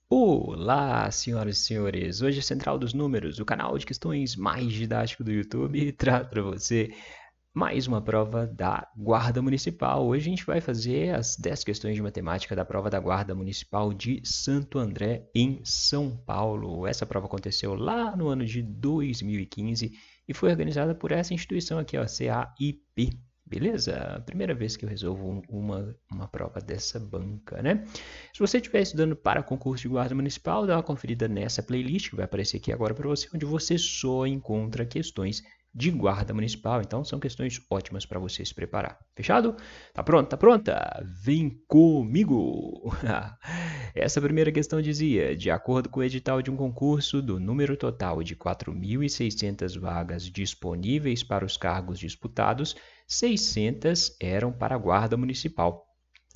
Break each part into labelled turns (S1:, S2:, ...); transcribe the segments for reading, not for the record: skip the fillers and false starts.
S1: Olá, senhoras e senhores! Hoje é Central dos Números, o canal de questões mais didático do YouTube, traz para você mais uma prova da Guarda Municipal. Hoje a gente vai fazer as 10 questões de matemática da prova da Guarda Municipal de Santo André, em São Paulo. Essa prova aconteceu lá no ano de 2015 e foi organizada por essa instituição aqui, ó, CAIP. Beleza? Primeira vez que eu resolvo uma prova dessa banca, né? Se você estiver estudando para concurso de guarda municipal, dá uma conferida nessa playlist que vai aparecer aqui agora para você, onde você só encontra questões de guarda municipal. Então, são questões ótimas para você se preparar. Fechado? Tá pronto? Tá pronta? Vem comigo! Essa primeira questão dizia: de acordo com o edital de um concurso, do número total de 4.600 vagas disponíveis para os cargos disputados, 600 eram para a guarda municipal.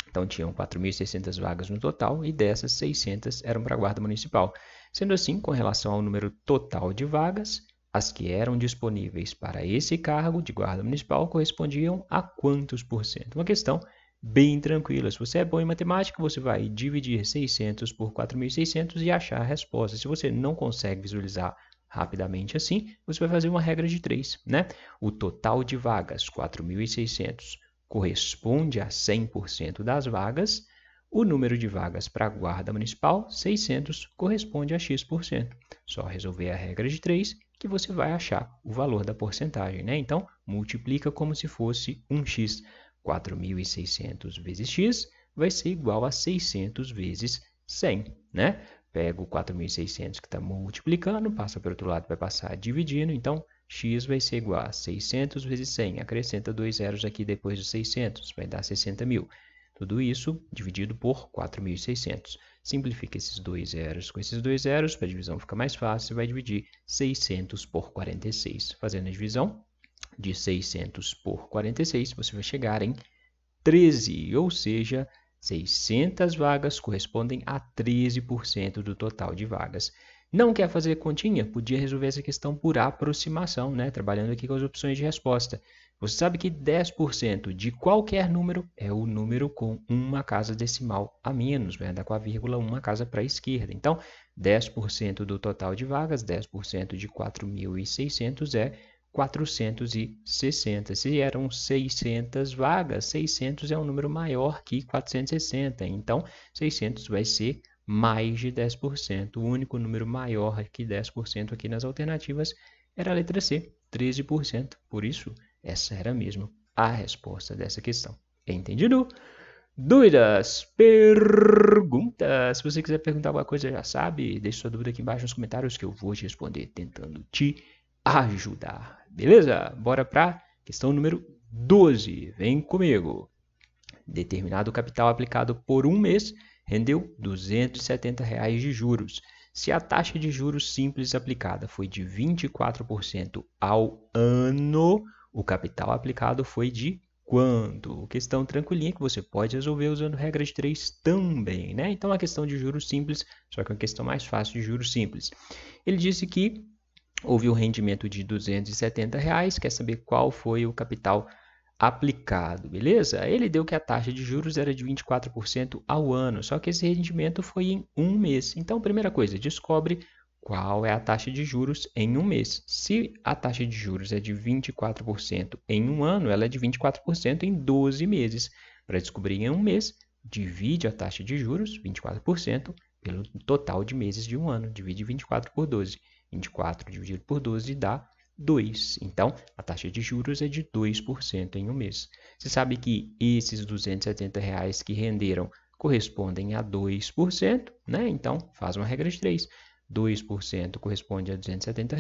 S1: Então, tinham 4.600 vagas no total e dessas 600 eram para a guarda municipal. Sendo assim, com relação ao número total de vagas, as que eram disponíveis para esse cargo de guarda municipal correspondiam a quantos por cento? Uma questão bem tranquila. Se você é bom em matemática, você vai dividir 600 por 4.600 e achar a resposta. Se você não consegue visualizar rapidamente assim, você vai fazer uma regra de 3, né? O total de vagas, 4.600, corresponde a 100% das vagas. O número de vagas para a guarda municipal, 600, corresponde a x%. Só resolver a regra de 3 que você vai achar o valor da porcentagem, né? Então, multiplica como se fosse um x. 4.600 vezes x vai ser igual a 600 vezes 100, né? Pega o 4.600 que está multiplicando, passa para o outro lado, vai passar dividindo. Então, x vai ser igual a 600 vezes 100. Acrescenta 2 zeros aqui depois de 600, vai dar 60.000. Tudo isso dividido por 4.600. Simplifica esses 2 zeros com esses 2 zeros, para a divisão ficar mais fácil, você vai dividir 600 por 46. Fazendo a divisão de 600 por 46, você vai chegar em 13, ou seja, 600 vagas correspondem a 13% do total de vagas. Não quer fazer continha? Podia resolver essa questão por aproximação, né? Trabalhando aqui com as opções de resposta. Você sabe que 10% de qualquer número é o número com uma casa decimal a menos, vai andar com a vírgula uma casa para a esquerda. Então, 10% do total de vagas, 10% de 4.600 é 460. Se eram 600 vagas, 600 é um número maior que 460. Então, 600 vai ser mais de 10%. O único número maior que 10% aqui nas alternativas era a letra C, 13%. Por isso, essa era mesmo a resposta dessa questão. Entendido? Dúvidas? Perguntas? Se você quiser perguntar alguma coisa, já sabe, deixe sua dúvida aqui embaixo nos comentários que eu vou te responder, tentando te ajudar. Beleza? Bora para questão número 12. Vem comigo. Determinado capital aplicado por um mês rendeu R$ 270 de juros. Se a taxa de juros simples aplicada foi de 24% ao ano, o capital aplicado foi de quanto? Questão tranquilinha que você pode resolver usando regra de 3 também, né? Então, a questão de juros simples, só que é uma questão mais fácil de juros simples. Ele disse que houve um rendimento de R$ 270, quer saber qual foi o capital aplicado, beleza? Ele deu que a taxa de juros era de 24% ao ano, só que esse rendimento foi em um mês. Então, primeira coisa, descobre qual é a taxa de juros em um mês. Se a taxa de juros é de 24% em um ano, ela é de 24% em 12 meses. Para descobrir em um mês, divide a taxa de juros, 24%, pelo total de meses de um ano. Divide 24 por 12. 24 dividido por 12 dá 2. Então, a taxa de juros é de 2% em um mês. Você sabe que esses R$ 270 que renderam correspondem a 2%, né? Então, faz uma regra de 3. 2% corresponde a R$ 270,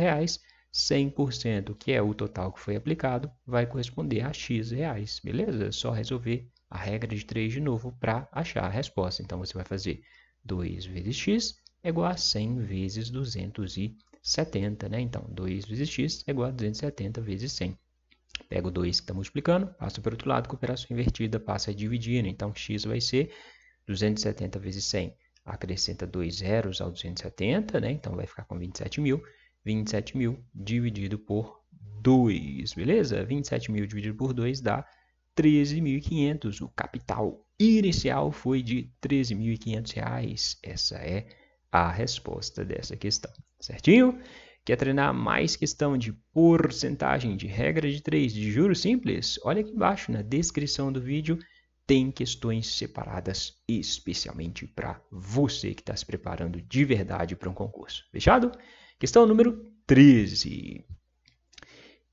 S1: 100%, que é o total que foi aplicado, vai corresponder a X reais, beleza? Só resolver a regra de 3 de novo para achar a resposta. Então, você vai fazer 2 vezes X é igual a 100 vezes 270, né? Então, 2 vezes x é igual a 270 vezes 100. Pega o 2 que está multiplicando, passa para o outro lado, com operação invertida, passa dividindo. Então, x vai ser 270 vezes 100. Acrescenta 2 zeros ao 270, né? Então, vai ficar com 27.000. 27.000 dividido por 2, beleza? 27.000 dividido por 2 dá 13.500. O capital inicial foi de R$ 13.500. Essa é a resposta dessa questão. Certinho? Quer treinar mais questão de porcentagem, de regra de 3, de juros simples? Olha aqui embaixo na descrição do vídeo, tem questões separadas especialmente para você que está se preparando de verdade para um concurso. Fechado? Questão número 13.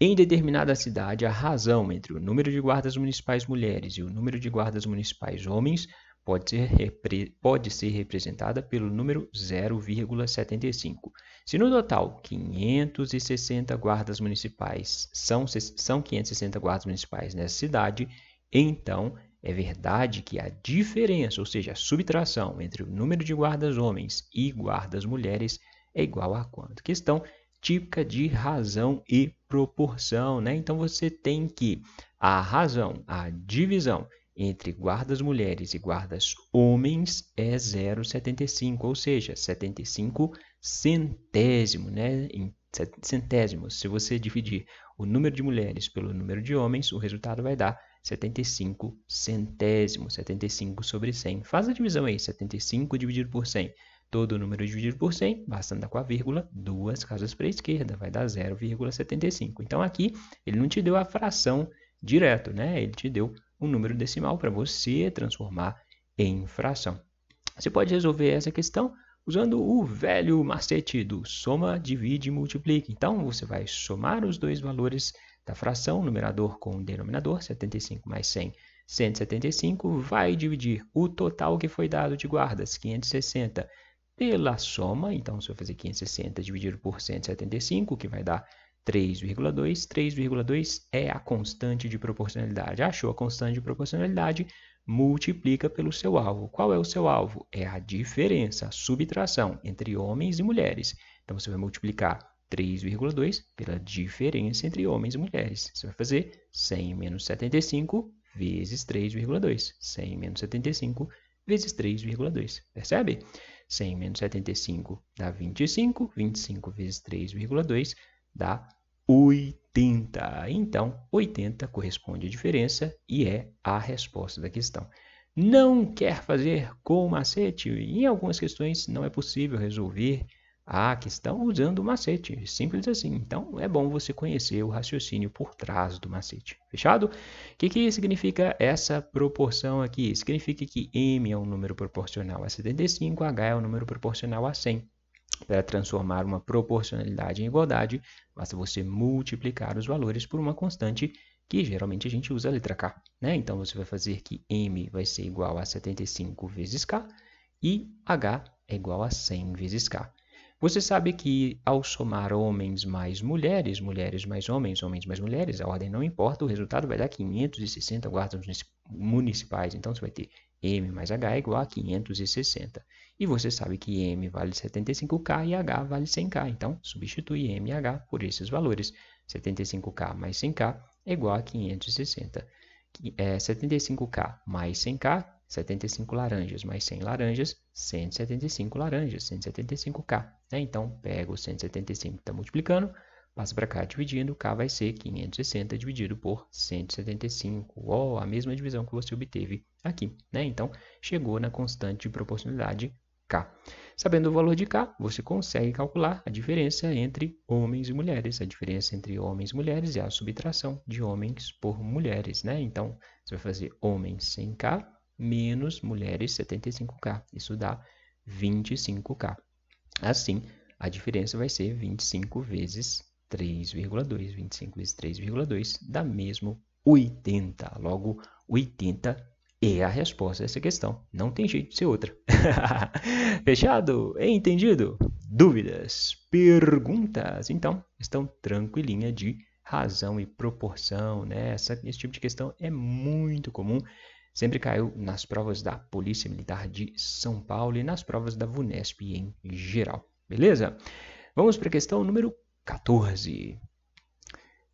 S1: Em determinada cidade, a razão entre o número de guardas municipais mulheres e o número de guardas municipais homens pode ser representada pelo número 0,75. Se no total 560 guardas municipais são 560 guardas municipais nessa cidade, então é verdade que a diferença, ou seja, a subtração entre o número de guardas homens e guardas mulheres é igual a quanto? Questão típica de razão e proporção, né? Então você tem que a razão, a divisão entre guardas mulheres e guardas homens é 0,75, ou seja, 75 centésimo, né? Em centésimos. Se você dividir o número de mulheres pelo número de homens, o resultado vai dar 75 centésimos, 75 sobre 100. Faz a divisão aí, 75 dividido por 100. Todo número dividido por 100, basta andar com a vírgula, 2 casas para a esquerda, vai dar 0,75. Então aqui ele não te deu a fração direto, né? Ele te deu um número decimal para você transformar em fração. Você pode resolver essa questão usando o velho macete do soma, divide e multiplica. Então você vai somar os dois valores da fração, numerador com o denominador, 75 mais 100, 175, vai dividir o total que foi dado de guardas, 560, pela soma. Então você vai fazer 560 dividido por 175, que vai dar 3,2. 3,2 é a constante de proporcionalidade. Achou a constante de proporcionalidade? Multiplica pelo seu alvo. Qual é o seu alvo? É a diferença, a subtração entre homens e mulheres. Então você vai multiplicar 3,2 pela diferença entre homens e mulheres. Você vai fazer 100 menos 75 vezes 3,2. 100 menos 75 vezes 3,2. Percebe? 100 menos 75 dá 25. 25 vezes 3,2 dá 80. Então, 80 corresponde à diferença e é a resposta da questão. Não quer fazer com o macete? Em algumas questões não é possível resolver a questão usando o macete. Simples assim. Então, é bom você conhecer o raciocínio por trás do macete. Fechado? O que significa essa proporção aqui? Significa que M é um número proporcional a 75, H é um número proporcional a 100. Para transformar uma proporcionalidade em igualdade, basta você multiplicar os valores por uma constante que geralmente a gente usa a letra K, né? Então, você vai fazer que M vai ser igual a 75 vezes K e H é igual a 100 vezes K. Você sabe que ao somar homens mais mulheres, mulheres mais homens, homens mais mulheres, a ordem não importa, o resultado vai dar 560 guardas municipais. Então, você vai ter M mais H é igual a 560. E você sabe que M vale 75K e H vale 100K. Então, substitui M e H por esses valores. 75K mais 100K é igual a 560. 75K mais 100K, 75 laranjas mais 100 laranjas, 175 laranjas, 175K. Né? Então, pega o 175 que está multiplicando, passa para cá dividindo, K vai ser 560 dividido por 175. A mesma divisão que você obteve aqui. Né? Então, chegou na constante de proporcionalidade K. Sabendo o valor de K, você consegue calcular a diferença entre homens e mulheres. A diferença entre homens e mulheres é a subtração de homens por mulheres. Né? Então, você vai fazer homens 100K menos mulheres 75K. Isso dá 25K. Assim, a diferença vai ser 25 vezes 3,2. 25 vezes 3,2 dá mesmo 80. Logo, 80 é a resposta dessa questão. Não tem jeito de ser outra. Fechado? Entendido? Dúvidas? Perguntas? Então, questão tranquilinha de razão e proporção, né? Esse tipo de questão é muito comum. Sempre caiu nas provas da Polícia Militar de São Paulo e nas provas da VUNESP em geral. Beleza? Vamos para a questão número 14.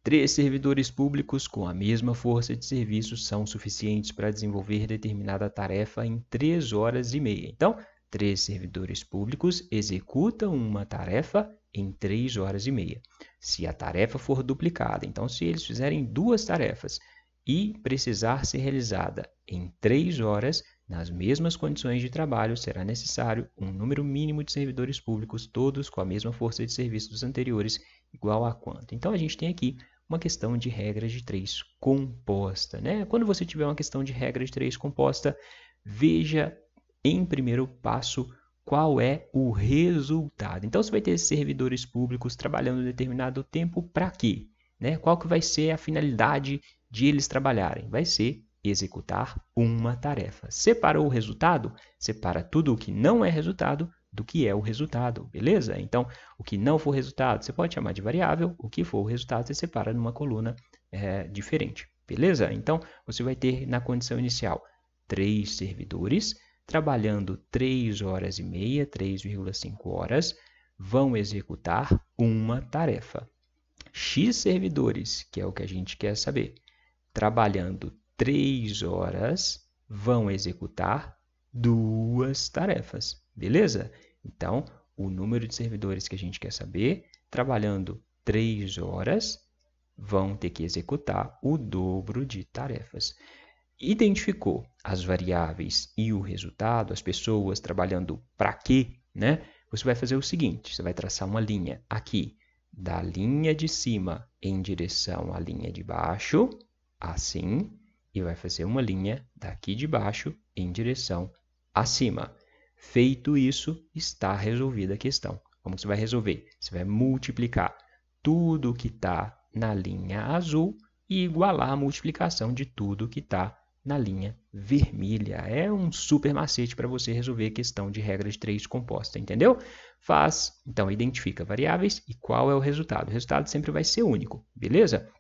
S1: 3 servidores públicos com a mesma força de serviço são suficientes para desenvolver determinada tarefa em 3 horas e meia. Então, 3 servidores públicos executam uma tarefa em 3 horas e meia. Se a tarefa for duplicada, então se eles fizerem 2 tarefas e precisar ser realizada em 3 horas, Nas mesmas condições de trabalho, será necessário um número mínimo de servidores públicos, todos com a mesma força de serviço dos anteriores, igual a quanto? Então, a gente tem aqui uma questão de regra de 3 composta, né? Quando você tiver uma questão de regra de 3 composta, veja em primeiro passo qual é o resultado. Então, você vai ter servidores públicos trabalhando em determinado tempo para quê? Né? Qual que vai ser a finalidade de eles trabalharem? Vai ser executar uma tarefa. Separou o resultado? Separa tudo o que não é resultado do que é o resultado, beleza? Então, o que não for resultado, você pode chamar de variável, o que for o resultado, você separa numa coluna diferente, beleza? Então, você vai ter na condição inicial 3 servidores trabalhando 3 horas e meia, 3,5 horas, vão executar uma tarefa. X servidores, que é o que a gente quer saber, trabalhando 3 horas, vão executar 2 tarefas, beleza? Então, o número de servidores que a gente quer saber, trabalhando 3 horas, vão ter que executar o dobro de tarefas. Identificou as variáveis e o resultado, as pessoas trabalhando para quê, né? Você vai fazer o seguinte, você vai traçar uma linha aqui, da linha de cima em direção à linha de baixo, assim, e vai fazer uma linha daqui de baixo em direção acima. Feito isso, está resolvida a questão. Como você vai resolver? Você vai multiplicar tudo que está na linha azul e igualar a multiplicação de tudo que está na linha vermelha. É um super macete para você resolver a questão de regra de 3 composta, entendeu? Então, identifica variáveis e qual é o resultado. O resultado sempre vai ser único, beleza?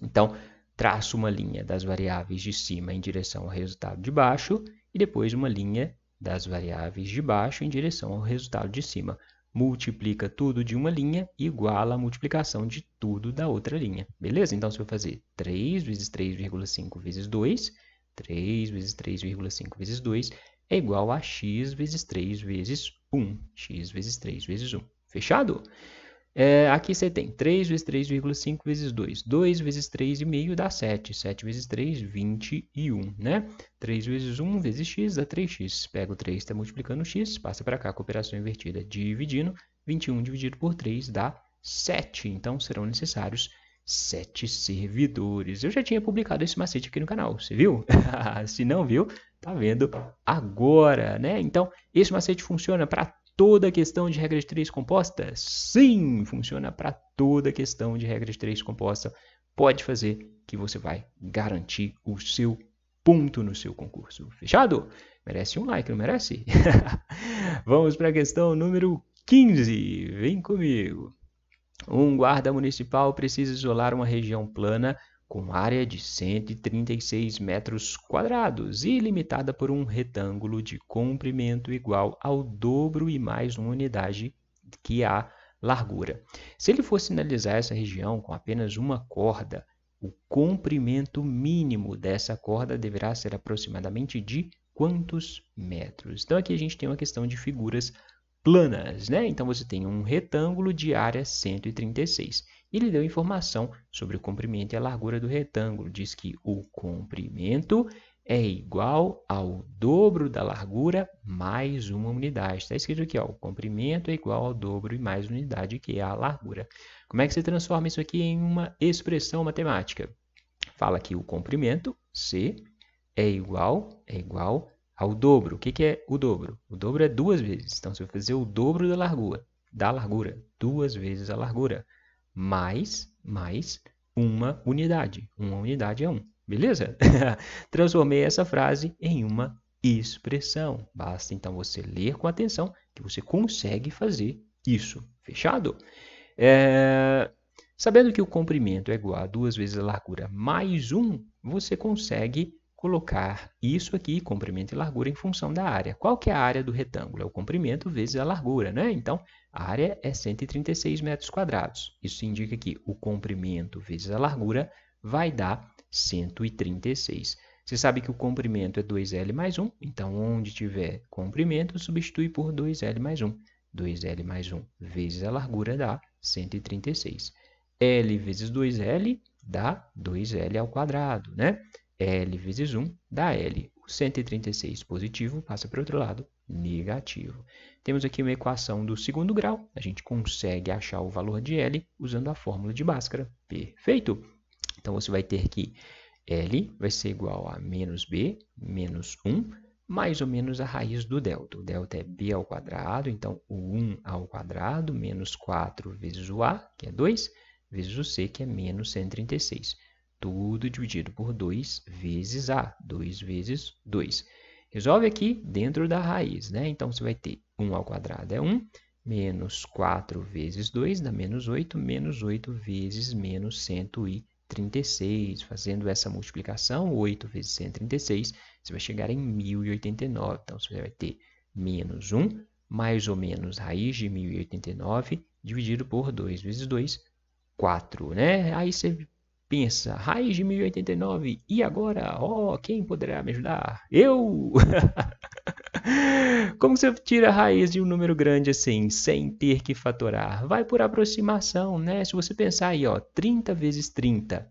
S1: Então, traço uma linha das variáveis de cima em direção ao resultado de baixo e depois uma linha das variáveis de baixo em direção ao resultado de cima. Multiplica tudo de uma linha e iguala a multiplicação de tudo da outra linha, beleza? Então, se eu fazer 3 vezes 3,5 vezes 2, 3 vezes 3,5 vezes 2 é igual a x vezes 3 vezes 1. X vezes 3 vezes 1. Fechado? Aqui você tem 3 vezes 3,5 vezes 2. 2 vezes 3,5 dá 7. 7 vezes 3, 21, né? 3 vezes 1 vezes x dá 3x. Pega o 3, está multiplicando o x, passa para cá com a operação invertida dividindo. 21 dividido por 3 dá 7. Então, serão necessários 7 servidores. Eu já tinha publicado esse macete aqui no canal, você viu? Se não viu, tá vendo agora, né? Então, esse macete funciona para toda questão de regra de 3 composta? Sim, funciona para toda questão de regra de 3 composta. Pode fazer que você vai garantir o seu ponto no seu concurso. Fechado? Merece um like, não merece? Vamos para a questão número 15. Vem comigo. Um guarda municipal precisa isolar uma região plana com área de 136 metros quadrados e limitada por um retângulo de comprimento igual ao dobro e mais uma unidade que a largura. Se ele for sinalizar essa região com apenas uma corda, o comprimento mínimo dessa corda deverá ser aproximadamente de quantos metros? Então, aqui a gente tem uma questão de figuras planas, né? Então, você tem um retângulo de área 136. Ele deu informação sobre o comprimento e a largura do retângulo. Diz que o comprimento é igual ao dobro da largura mais uma unidade. Está escrito aqui, ó, o comprimento é igual ao dobro e mais uma unidade, que é a largura. Como é que você transforma isso aqui em uma expressão matemática? Fala que o comprimento, C, é igual ao dobro. O que é o dobro? O dobro é 2 vezes. Então, se eu fazer o dobro da largura, 2 vezes a largura, mais uma unidade. Uma unidade é 1. Beleza? Transformei essa frase em uma expressão. Basta, então, você ler com atenção que você consegue fazer isso. Fechado? Sabendo que o comprimento é igual a 2 vezes a largura mais 1, você consegue colocar isso aqui, comprimento e largura, em função da área. Qual que é a área do retângulo? É o comprimento vezes a largura, né? Então, a área é 136 metros quadrados. Isso indica que o comprimento vezes a largura vai dar 136. Você sabe que o comprimento é 2L mais 1, então, onde tiver comprimento, substitui por 2L mais 1. 2L mais 1 vezes a largura dá 136. L vezes 2L dá 2L ao quadrado, né? L vezes 1 dá L. O 136 positivo passa para o outro lado, negativo. Temos aqui uma equação do segundo grau. A gente consegue achar o valor de L usando a fórmula de Bhaskara. Perfeito? Então, você vai ter que L vai ser igual a menos B, menos 1, mais ou menos a raiz do delta. O delta é B ao quadrado, então o 1 ao quadrado, menos 4 vezes o A, que é 2, vezes o C, que é menos 136. Tudo dividido por 2 vezes A, 2 vezes 2. Resolve aqui dentro da raiz, né? Então, você vai ter 1 ao quadrado é 1, menos 4 vezes 2 dá menos 8 vezes menos 136. Fazendo essa multiplicação, 8 vezes 136, você vai chegar em 1089. Então, você vai ter menos 1, mais ou menos raiz de 1089, dividido por 2 vezes 2, 4, né? Aí você pensa, raiz de 1089, e agora? Oh, quem poderá me ajudar? Eu! Como você tira a raiz de um número grande assim, sem ter que fatorar? Vai por aproximação, né? Se você pensar aí, ó, 30 vezes 30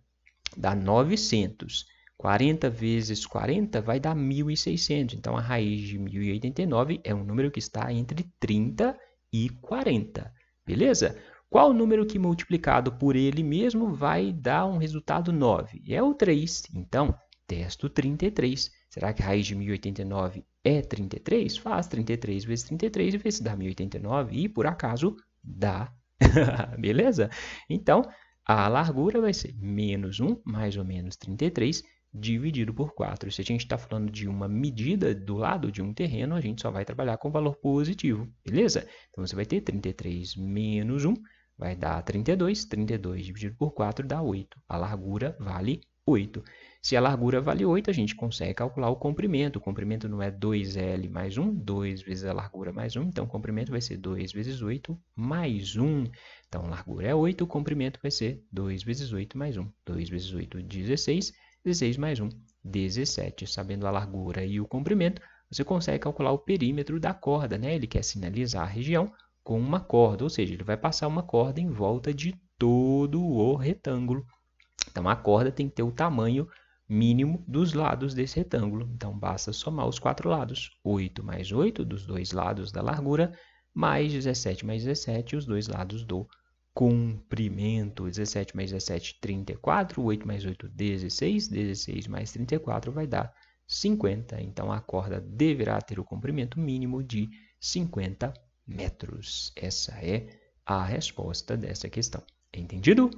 S1: dá 900. 40 vezes 40 vai dar 1.600. Então, a raiz de 1089 é um número que está entre 30 e 40. Beleza? Qual número que multiplicado por ele mesmo vai dar um resultado 9? É o 3. Então, testo 33. Será que a raiz de 1089 é 33? Faz 33 vezes 33 e vê se dá 1089. E, por acaso, dá. Beleza? Então, a largura vai ser menos 1, mais ou menos 33, dividido por 4. Se a gente está falando de uma medida do lado de um terreno, a gente só vai trabalhar com valor positivo, beleza? Então, você vai ter 33 menos 1, vai dar 32. 32 dividido por 4 dá 8. A largura vale 8. Se a largura vale 8, a gente consegue calcular o comprimento. O comprimento não é 2L mais 1, 2 vezes a largura mais 1. Então, o comprimento vai ser 2 vezes 8 mais 1. Então, a largura é 8, o comprimento vai ser 2 vezes 8 mais 1. 2 vezes 8, 16. 16 mais 1, 17. Sabendo a largura e o comprimento, você consegue calcular o perímetro da corda, né? Ele quer sinalizar a região com uma corda, ou seja, ele vai passar uma corda em volta de todo o retângulo. Então, a corda tem que ter o tamanho mínimo dos lados desse retângulo. Então, basta somar os 4 lados. 8 mais 8 dos dois lados da largura, mais 17 mais 17, os dois lados do comprimento. 17 mais 17, 34. 8 mais 8, 16. 16 mais 34 vai dar 50. Então, a corda deverá ter o comprimento mínimo de 50 metros. Essa é a resposta dessa questão. Entendido?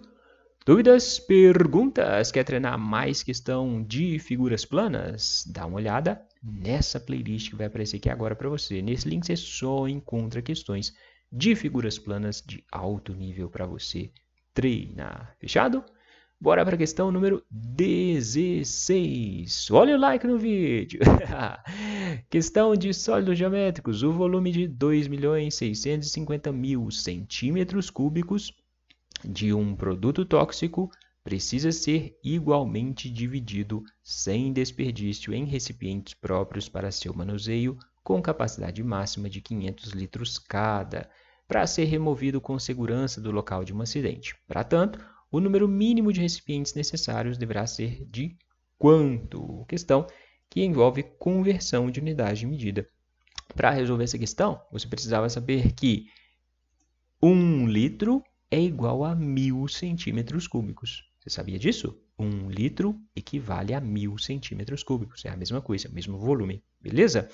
S1: Dúvidas? Perguntas? Quer treinar mais questão de figuras planas? Dá uma olhada nessa playlist que vai aparecer aqui agora para você. Nesse link você só encontra questões de figuras planas de alto nível para você treinar. Fechado? Bora para a questão número 16. Olha o like no vídeo. Questão de sólidos geométricos. O volume de 2.650.000 centímetros cúbicos de um produto tóxico precisa ser igualmente dividido sem desperdício em recipientes próprios para seu manuseio, com capacidade máxima de 500 litros cada, para ser removido com segurança do local de um acidente. Para tanto, o número mínimo de recipientes necessários deverá ser de quanto? Questão que envolve conversão de unidade de medida. Para resolver essa questão, você precisava saber que 1 litro é igual a 1.000 centímetros cúbicos. Você sabia disso? 1 litro equivale a 1.000 centímetros cúbicos. É a mesma coisa, é o mesmo volume, beleza?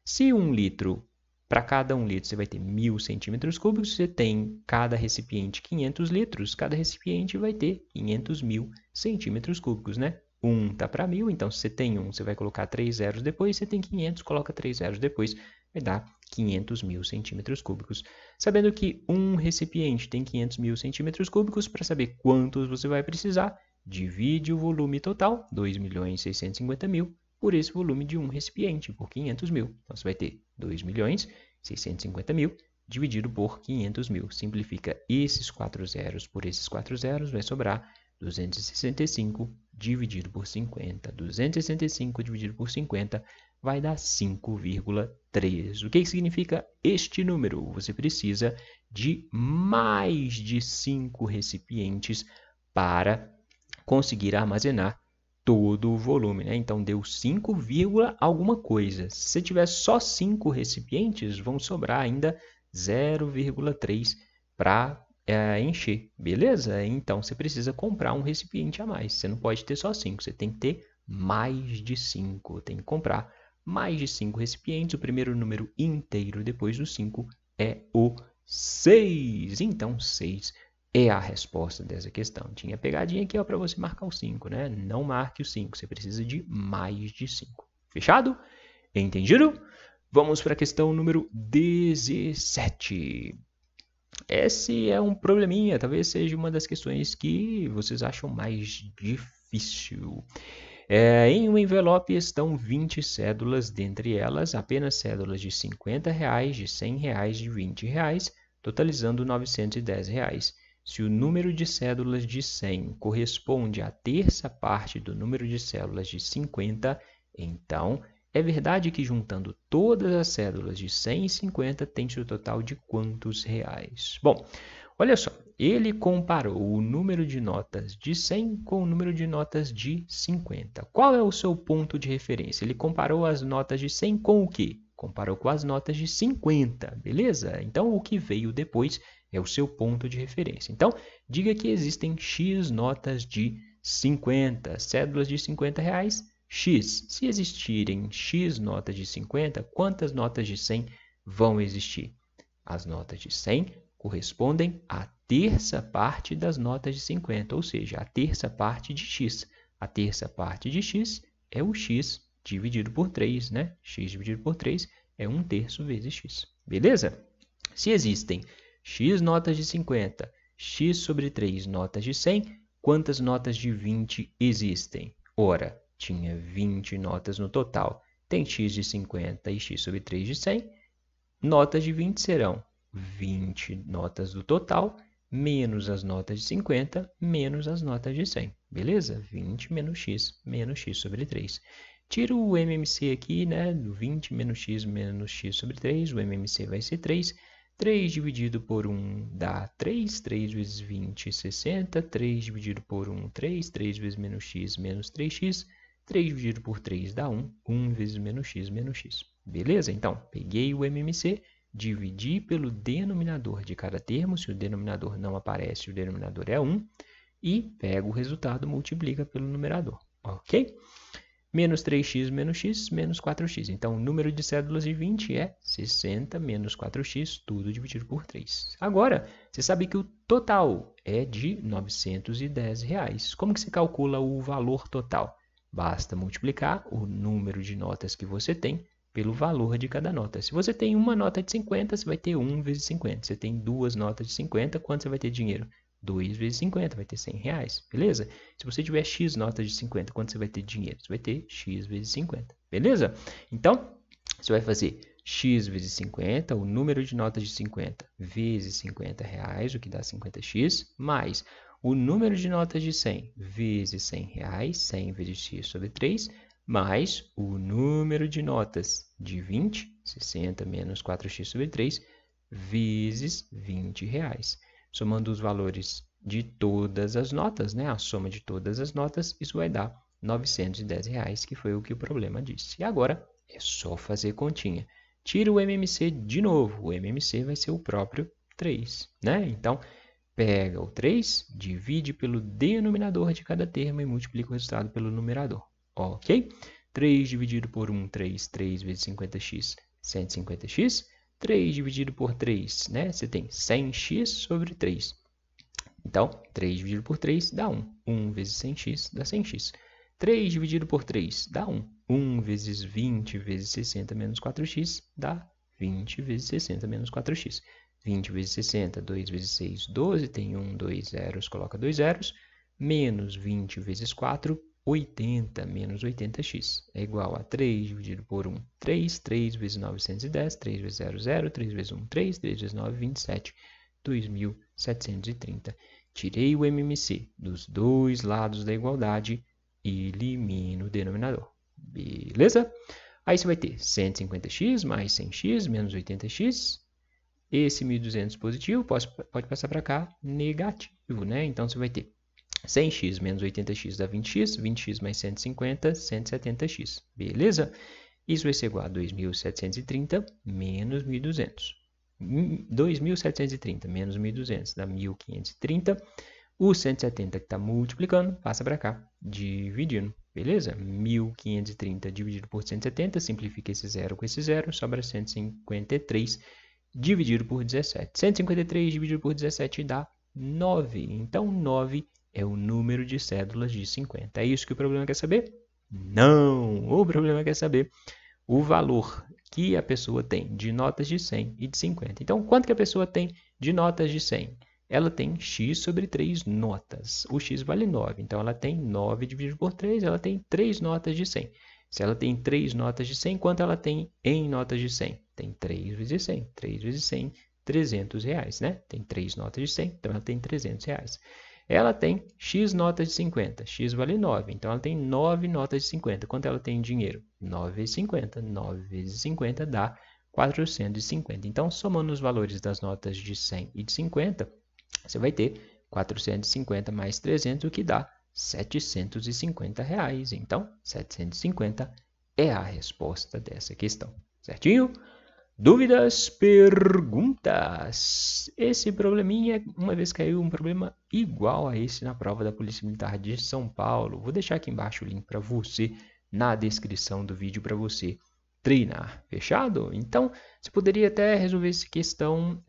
S1: Se 1 litro, para cada 1 litro você vai ter 1.000 centímetros cúbicos, você tem cada recipiente 500 litros, cada recipiente vai ter 500.000 centímetros cúbicos, né? 1 está para 1.000, então se você tem 1, você vai colocar 3 zeros depois, você tem 500, coloca 3 zeros depois, vai dar 500.000 centímetros cúbicos. Sabendo que um recipiente tem 500.000 centímetros cúbicos, para saber quantos você vai precisar, divide o volume total, 2.650.000, por esse volume de um recipiente, por 500.000. Então, você vai ter 2.650.000 dividido por 500.000. Simplifica esses 4 zeros por esses 4 zeros, vai sobrar 265 dividido por 50. 265 dividido por 50 vai dar 5,3. O que significa este número? Você precisa de mais de 5 recipientes para conseguir armazenar todo o volume, né? Então, deu 5, alguma coisa. Se você tiver só 5 recipientes, vão sobrar ainda 0,3 para encher, beleza? Então, você precisa comprar um recipiente a mais. Você não pode ter só 5, você tem que ter mais de 5. Tem que comprar mais de 5 recipientes. O primeiro número inteiro depois do 5 é o 6. Então, 6 é a resposta dessa questão. Tinha pegadinha aqui para você marcar o 5, né? Não marque o 5, você precisa de mais de 5. Fechado? Entendido? Vamos para a questão número 17. Esse é um probleminha, talvez seja uma das questões que vocês acham mais difícil. Em um envelope estão 20 cédulas, dentre elas apenas cédulas de R$50, de R$100, de R$20, totalizando R$910. Se o número de cédulas de 100 corresponde à terça parte do número de cédulas de 50, então é verdade que juntando todas as cédulas de 100 e 50 tem-se o total de quantos reais? Bom, olha só, ele comparou o número de notas de 100 com o número de notas de 50. Qual é o seu ponto de referência? Ele comparou as notas de 100 com o quê? Comparou com as notas de 50, beleza? Então, o que veio depois é o seu ponto de referência. Então, diga que existem X notas de 50, cédulas de R$50, X. Se existirem X notas de 50, quantas notas de 100 vão existir? As notas de 100 correspondem à terça parte das notas de 50, ou seja, a terça parte de X. A terça parte de X é o X dividido por 3, né? X dividido por 3 é 1/3 vezes X. Beleza? Se existem X notas de 50, X sobre 3 notas de 100, quantas notas de 20 existem? Ora, tinha 20 notas no total. Tem X de 50 e X sobre 3 de 100. Notas de 20 serão 20 notas do total, menos as notas de 50, menos as notas de 100. Beleza? 20 menos X sobre 3. Tira o MMC aqui, né? 20 menos X sobre 3. O MMC vai ser 3. 3 dividido por 1 dá 3. 3 vezes 20, 60. 3 dividido por 1, 3. 3 vezes menos X, menos 3X. 3 dividido por 3 dá 1. 1 vezes menos X. Beleza? Então, peguei o MMC, dividi pelo denominador de cada termo. Se o denominador não aparece, o denominador é 1. E pego o resultado, multiplica pelo numerador. Ok? Menos 3x menos x, menos 4x. Então, o número de cédulas de 20 é 60 menos 4x, tudo dividido por 3. Agora, você sabe que o total é de R$910. Como que se calcula o valor total? Basta multiplicar o número de notas que você tem pelo valor de cada nota. Se você tem uma nota de 50, você vai ter 1 vezes 50. Se você tem duas notas de 50, quanto você vai ter dinheiro? 2 vezes 50, vai ter R$100, beleza? Se você tiver X notas de 50, quanto você vai ter dinheiro? Você vai ter X vezes 50, beleza? Então, você vai fazer X vezes 50, o número de notas de 50 vezes R$50, o que dá 50x, mais o número de notas de 100 vezes R$100, 100 vezes X sobre 3, mais o número de notas de 20, 60 menos 4x sobre 3, vezes R$20. Somando os valores de todas as notas, né? A soma de todas as notas, isso vai dar R$910, que foi o que o problema disse. E agora é só fazer continha. Tira o MMC de novo. O MMC vai ser o próprio 3, né? Então, pega o 3, divide pelo denominador de cada termo e multiplica o resultado pelo numerador. Ok? 3 dividido por 1, 3. 3 vezes 50x, 150x. 3 dividido por 3, né? Você tem 100x sobre 3. Então, 3 dividido por 3 dá 1. 1 vezes 100x dá 100x. 3 dividido por 3 dá 1. 1 vezes 20 vezes 60 menos 4x dá 20 vezes 60 menos 4x. 20 vezes 60, 2 vezes 6, 12. Tem 1, 2 zeros, coloca 2 zeros. Menos 20 vezes 4, 80 menos 80x é igual a 3 dividido por 1, 3. 3 vezes 910, 3 vezes 0, 0. 3 vezes 1, 3. 3 vezes 9, 27. 2.730. Tirei o MMC dos dois lados da igualdade e elimino o denominador. Beleza? Aí você vai ter 150x mais 100x menos 80x. Esse 1.200 positivo pode passar para cá negativo, né? Então, você vai ter 100x menos 80x dá 20x, 20x mais 150, 170x. Beleza? Isso vai ser igual a 2.730 menos 1.200. 2.730 menos 1.200 dá 1.530. O 170 que está multiplicando, passa para cá, dividindo. Beleza? 1.530 dividido por 170, simplifica esse zero com esse zero, sobra 153 dividido por 17. 153 dividido por 17 dá 9. Então, 9 é o número de cédulas de 50. É isso que o problema quer saber? Não! O problema quer saber o valor que a pessoa tem de notas de 100 e de 50. Então, quanto que a pessoa tem de notas de 100? Ela tem x sobre 3 notas. O x vale 9. Então, ela tem 9 dividido por 3, ela tem 3 notas de 100. Se ela tem 3 notas de 100, quanto ela tem em notas de 100? Tem 3 vezes 100. 3 vezes 100, 300 reais, né? Tem 3 notas de 100, então ela tem 300 reais. Ela tem x notas de 50. X vale 9. Então, ela tem 9 notas de 50. Quanto ela tem em dinheiro? 9 vezes 50. 9 vezes 50 dá 450. Então, somando os valores das notas de 100 e de 50, você vai ter 450 mais 300, o que dá 750 reais. Então, 750 é a resposta dessa questão. Certinho? Dúvidas, perguntas? Esse probleminha, uma vez caiu um problema igual a esse na prova da Polícia Militar de São Paulo. Vou deixar aqui embaixo o link para você na descrição do vídeo para você treinar. Fechado? Então, você poderia até resolver essa questão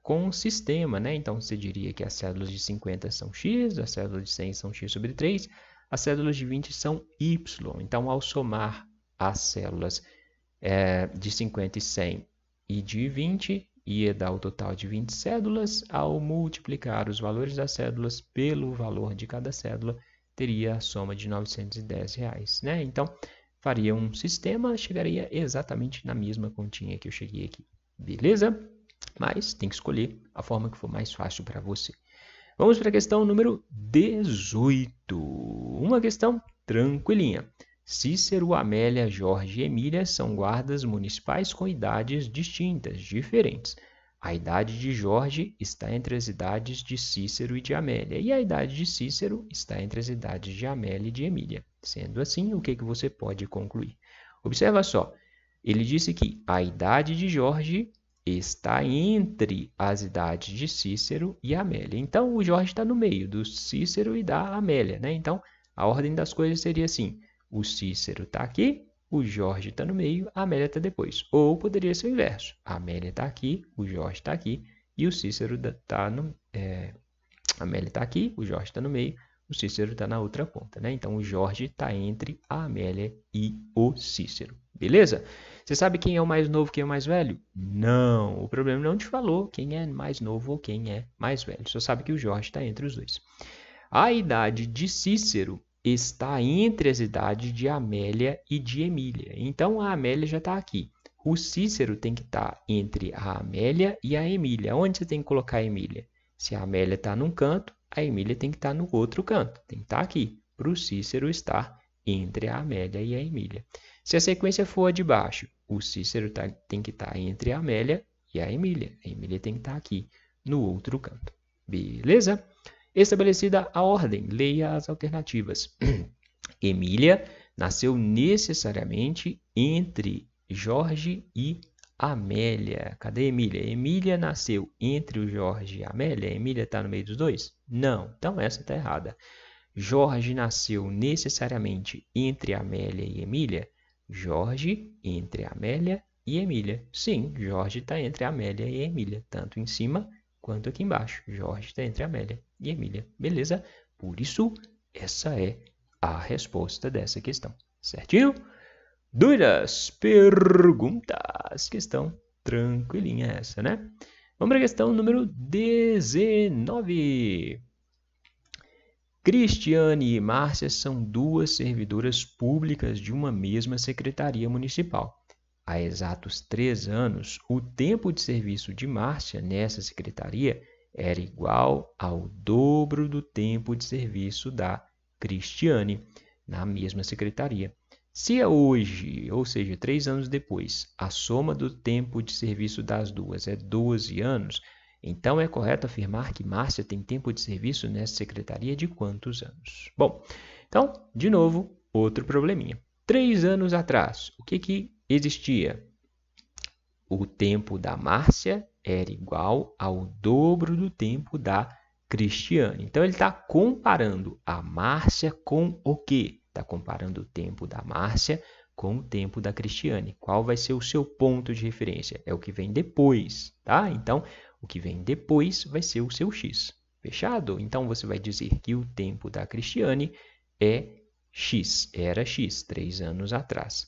S1: com um sistema, né? Então, você diria que as cédulas de 50 são x, as cédulas de 100 são x sobre 3, as cédulas de 20 são y. Então, ao somar as células de 50 e 100 e de 20, ia dar o total de 20 cédulas. Ao multiplicar os valores das cédulas pelo valor de cada cédula, teria a soma de 910 reais, né? Então, faria um sistema, chegaria exatamente na mesma continha que eu cheguei aqui. Beleza? Mas tem que escolher a forma que for mais fácil para você. Vamos para a questão número 18. Uma questão tranquilinha. Cícero, Amélia, Jorge e Emília são guardas municipais com idades distintas, diferentes. A idade de Jorge está entre as idades de Cícero e de Amélia, e a idade de Cícero está entre as idades de Amélia e de Emília. Sendo assim, o que você pode concluir? Observa só, ele disse que a idade de Jorge está entre as idades de Cícero e Amélia. Então, o Jorge está no meio do Cícero e da Amélia, né? Então, a ordem das coisas seria assim: o Cícero está aqui, o Jorge está no meio, a Amélia está depois. Ou poderia ser o inverso. A Amélia está aqui, o Jorge está aqui e o Cícero está no... a Amélia está aqui, o Jorge está no meio, o Cícero está na outra ponta, né? Então, o Jorge está entre a Amélia e o Cícero. Beleza? Você sabe quem é o mais novo, quem é o mais velho? Não. O problema não te falou quem é mais novo ou quem é mais velho. Só sabe que o Jorge está entre os dois. A idade de Cícero está entre as idades de Amélia e de Emília. Então, a Amélia já está aqui. O Cícero tem que estar entre a Amélia e a Emília. Onde você tem que colocar a Emília? Se a Amélia está num canto, a Emília tem que estar no outro canto. Tem que estar aqui, para o Cícero estar entre a Amélia e a Emília. Se a sequência for a de baixo, o Cícero tem que estar entre a Amélia e a Emília. A Emília tem que estar aqui, no outro canto. Beleza? Estabelecida a ordem, leia as alternativas. Emília nasceu necessariamente entre Jorge e Amélia. Cadê Emília? Emília nasceu entre o Jorge e a Amélia. Emília está no meio dos dois? Não. Então, essa está errada. Jorge nasceu necessariamente entre Amélia e Emília? Jorge entre Amélia e Emília. Sim, Jorge está entre Amélia e Emília, tanto em cima quanto aqui embaixo. Jorge está entre Amélia e Emília. Beleza? Por isso, essa é a resposta dessa questão. Certinho? Dúvidas? Perguntas? Questão tranquilinha essa, né? Vamos para a questão número 19. Cristiane e Márcia são duas servidoras públicas de uma mesma secretaria municipal. Há exatos 3 anos, o tempo de serviço de Márcia nessa secretaria era igual ao dobro do tempo de serviço da Cristiane na mesma secretaria. Se hoje, ou seja, 3 anos depois, a soma do tempo de serviço das duas é 12 anos, Então, é correto afirmar que Márcia tem tempo de serviço nessa secretaria de quantos anos? Bom, então, de novo, outro probleminha. 3 anos atrás, o que existia? O tempo da Márcia era igual ao dobro do tempo da Cristiane. Então, ele está comparando a Márcia com o quê? Está comparando o tempo da Márcia com o tempo da Cristiane. Qual vai ser o seu ponto de referência? É o que vem depois, tá? Então, o que vem depois vai ser o seu x. Fechado? Então, você vai dizer que o tempo da Cristiane é x, era x, 3 anos atrás.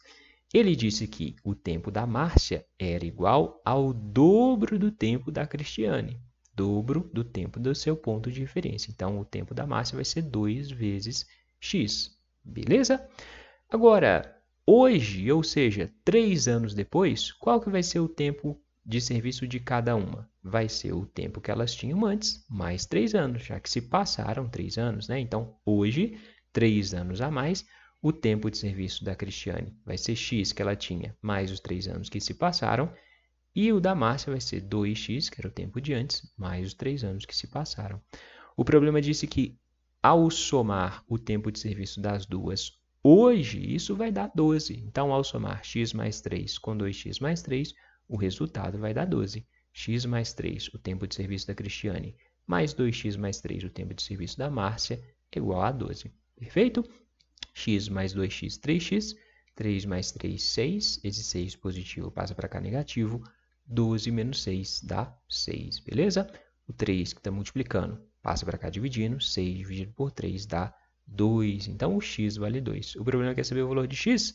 S1: Ele disse que o tempo da Márcia era igual ao dobro do tempo da Cristiane. Dobro do tempo do seu ponto de referência. Então, o tempo da Márcia vai ser 2 vezes x. Beleza? Agora, hoje, ou seja, 3 anos depois, qual que vai ser o tempo de serviço de cada uma? Vai ser o tempo que elas tinham antes, mais 3 anos, já que se passaram 3 anos, né? Então, hoje, 3 anos a mais, o tempo de serviço da Cristiane vai ser x, que ela tinha, mais os 3 anos que se passaram, e o da Márcia vai ser 2x, que era o tempo de antes, mais os 3 anos que se passaram. O problema disse que, ao somar o tempo de serviço das duas hoje, isso vai dar 12. Então, ao somar x mais 3 com 2x mais 3, o resultado vai dar 12. X mais 3, o tempo de serviço da Cristiane, mais 2x mais 3, o tempo de serviço da Márcia, é igual a 12. Perfeito? X mais 2x, 3x. 3 mais 3, 6. Esse 6 positivo passa para cá negativo. 12 menos 6 dá 6, beleza? O 3 que está multiplicando passa para cá dividindo. 6 dividido por 3 dá 2. Então, o x vale 2. O problema quer saber o valor de x?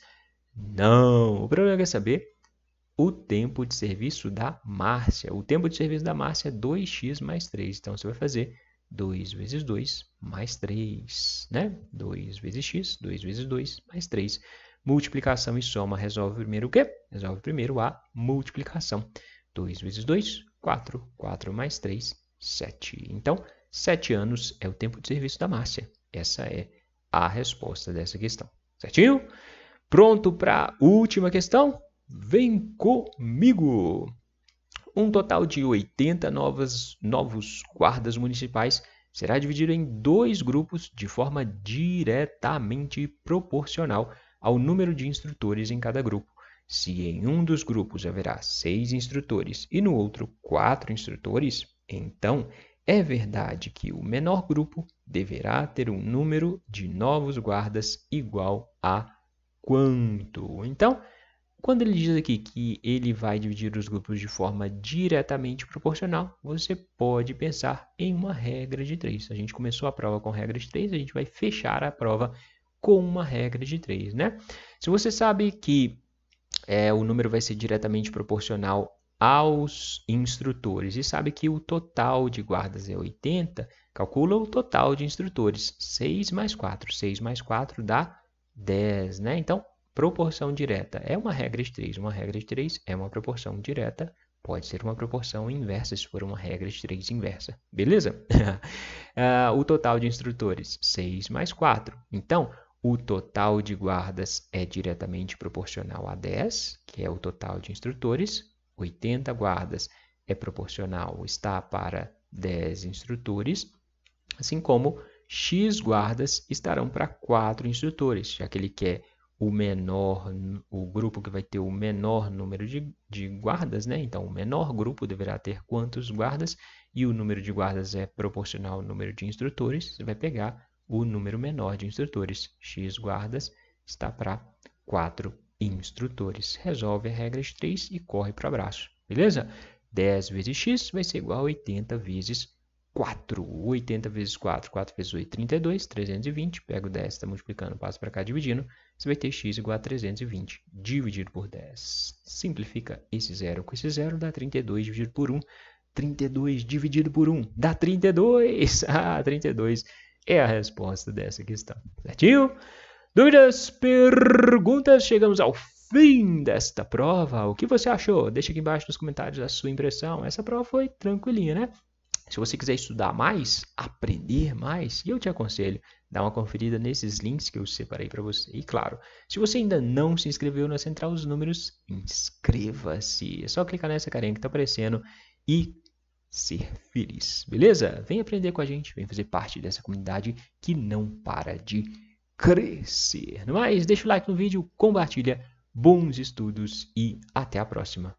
S1: Não. O problema quer saber o tempo de serviço da Márcia. O tempo de serviço da Márcia é 2x mais 3. Então, você vai fazer 2 vezes 2 mais 3, né? 2 vezes x, 2 vezes 2 mais 3. Multiplicação e soma resolve primeiro o quê? Resolve primeiro a multiplicação. 2 vezes 2, 4. 4 mais 3, 7. Então, 7 anos é o tempo de serviço da Márcia. Essa é a resposta dessa questão. Certinho? Pronto para a última questão? Vem comigo! Um total de 80 novos guardas municipais será dividido em 2 grupos de forma diretamente proporcional ao número de instrutores em cada grupo. Se em um dos grupos haverá 6 instrutores e no outro 4 instrutores, então é verdade que o menor grupo deverá ter um número de novos guardas igual a quanto? Então, quando ele diz aqui que ele vai dividir os grupos de forma diretamente proporcional, você pode pensar em uma regra de 3. A gente começou a prova com regra de 3, a gente vai fechar a prova com uma regra de 3, né? Se você sabe que o número vai ser diretamente proporcional aos instrutores e sabe que o total de guardas é 80, calcula o total de instrutores. 6 mais 4. 6 mais 4 dá 10, né? Então, proporção direta é uma regra de 3. Uma regra de 3 é uma proporção direta. Pode ser uma proporção inversa se for uma regra de 3 inversa. Beleza? O total de instrutores, 6 mais 4. Então, o total de guardas é diretamente proporcional a 10, que é o total de instrutores. 80 guardas é proporcional, está para 10 instrutores, assim como X guardas estarão para 4 instrutores, já que ele quer o grupo que vai ter o menor número de guardas, né? Então, o menor grupo deverá ter quantos guardas, e o número de guardas é proporcional ao número de instrutores, você vai pegar o número menor de instrutores. X guardas está para 4 instrutores. Resolve a regra de 3 e corre para o abraço, beleza? 10 vezes x vai ser igual a 80 vezes 4. 80 vezes 4, 4 vezes 8, 32, 320. Pega o 10, está multiplicando, passa para cá dividindo. Você vai ter x igual a 320 dividido por 10. Simplifica esse zero com esse zero, dá 32 dividido por 1. 32 dividido por 1 dá 32. 32 é a resposta dessa questão. Certinho? Dúvidas? Perguntas? Chegamos ao fim desta prova. O que você achou? Deixa aqui embaixo nos comentários a sua impressão. Essa prova foi tranquilinha, né? Se você quiser estudar mais, aprender mais, eu te aconselho, dar uma conferida nesses links que eu separei para você. E claro, se você ainda não se inscreveu na Central dos Números, inscreva-se. É só clicar nessa carinha que está aparecendo e ser feliz, beleza? Vem aprender com a gente, vem fazer parte dessa comunidade que não para de crescer. No mais, deixa o like no vídeo, compartilha, bons estudos e até a próxima.